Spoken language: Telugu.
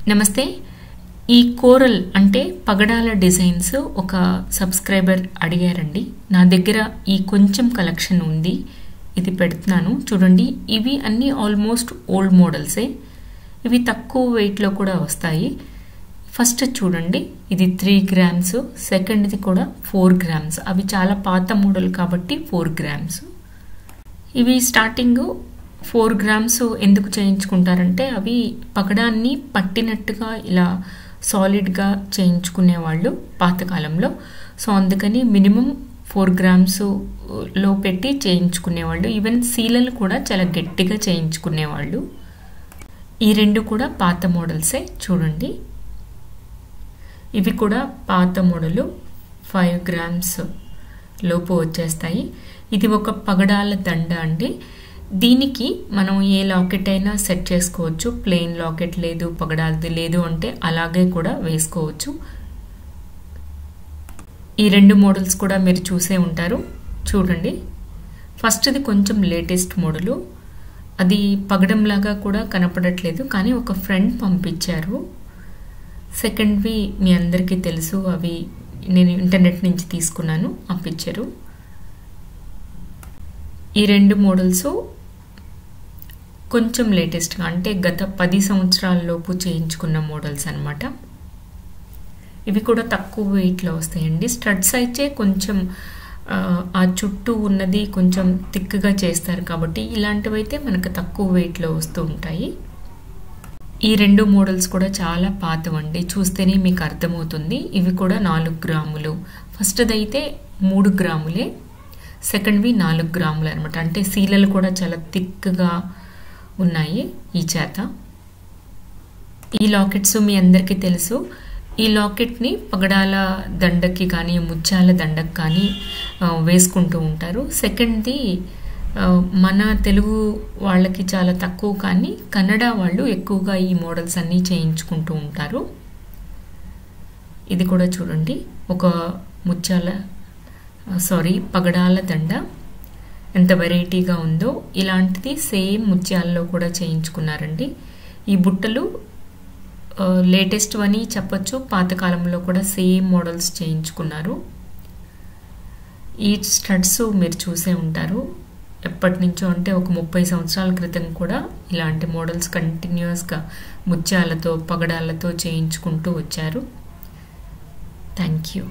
నమస్తే. ఈ కోరల్ అంటే పగడాల డిజైన్స్ ఒక సబ్స్క్రైబర్ అడిగారండి. నా దగ్గర ఈ కొంచెం కలెక్షన్ ఉంది, ఇది పెడుతున్నాను చూడండి. ఇవి అన్నీ ఆల్మోస్ట్ ఓల్డ్ మోడల్సే. ఇవి తక్కువ వెయిట్లో కూడా వస్తాయి. ఫస్ట్ చూడండి, ఇది 3 గ్రామ్స్, సెకండ్ది కూడా 4 గ్రామ్స్. అవి చాలా పాత మోడల్ కాబట్టి 4 గ్రామ్స్. ఇవి స్టార్టింగ్ 4 గ్రామ్స్ ఎందుకు చేయించుకుంటారంటే అవి పగడాన్ని పట్టినట్టుగా ఇలా సాలిడ్గా చేయించుకునేవాళ్ళు పాతకాలంలో. సో అందుకని మినిమం 4 గ్రామ్స్ లో పెట్టి చేయించుకునేవాళ్ళు. ఈవెన్ సీలలు కూడా చాలా గట్టిగా చేయించుకునేవాళ్ళు. ఈ రెండు కూడా పాత మోడల్సే చూడండి. ఇవి కూడా పాత మోడలు, 5 గ్రామ్స్ లోపు వచ్చేస్తాయి. ఇది ఒక పగడాల దండ అండి. దీనికి మనం ఏ లాకెట్ అయినా సెట్ చేసుకోవచ్చు. ప్లెయిన్ లాకెట్ లేదు, పగడాలది లేదు అంటే అలాగే కూడా వేసుకోవచ్చు. ఈ రెండు మోడల్స్ కూడా మీరు చూసే ఉంటారు చూడండి. ఫస్ట్ది కొంచెం లేటెస్ట్ మోడలు, అది పగడంలాగా కూడా కనపడట్లేదు కానీ ఒక ఫ్రెండ్ పంపించారు. సెకండ్వి మీ అందరికీ తెలుసు, అవి నేను ఇంటర్నెట్ నుంచి తీసుకున్నాను, పంపించారు. ఈ రెండు మోడల్స్ కొంచెం లేటెస్ట్గా అంటే గత 10 సంవత్సరాల లోపు చేయించుకున్న మోడల్స్ అన్నమాట. ఇవి కూడా తక్కువ వెయిట్లో వస్తాయండి. స్టడ్స్ అయితే కొంచెం ఆ చుట్టూ ఉన్నది కొంచెం థిక్గా చేస్తారు కాబట్టి ఇలాంటివైతే మనకు తక్కువ వెయిట్లో వస్తూ ఉంటాయి. ఈ రెండు మోడల్స్ కూడా చాలా పాతవండి, చూస్తేనే మీకు అర్థమవుతుంది. ఇవి కూడా 4 గ్రాములు. ఫస్ట్ది అయితే 3 గ్రాములే, సెకండ్వి 4 గ్రాములు అనమాట. అంటే సీలలు కూడా చాలా థిక్గా ఉన్నాయి ఈ చేత. ఈ లాకెట్స్ మీ అందరికీ తెలుసు. ఈ లాకెట్ని పగడాల దండకి కానీ ముత్యాల దండకి కానీ వేసుకుంటూ ఉంటారు. సెకండ్ది మన తెలుగు వాళ్ళకి చాలా తక్కువ కానీ కన్నడ వాళ్ళు ఎక్కువగా ఈ మోడల్స్ అన్నీ చేయించుకుంటూ ఉంటారు. ఇది కూడా చూడండి, ఒక పగడాల దండ ఎంత వెరైటీగా ఉందో. ఇలాంటిది సేమ్ ముత్యాల్లో కూడా చేయించుకున్నారండి. ఈ బుట్టలు లేటెస్ట్ అని చెప్పొచ్చు, పాతకాలంలో కూడా సేమ్ మోడల్స్ చేయించుకున్నారు. ఈ స్టడ్స్ మీరు చూసే ఉంటారు ఎప్పటి నుంచో, అంటే ఒక 30 సంవత్సరాల క్రితం కూడా ఇలాంటి మోడల్స్ కంటిన్యూస్గా ముత్యాలతో పగడాలతో చేయించుకుంటూ వచ్చారు. Thank you.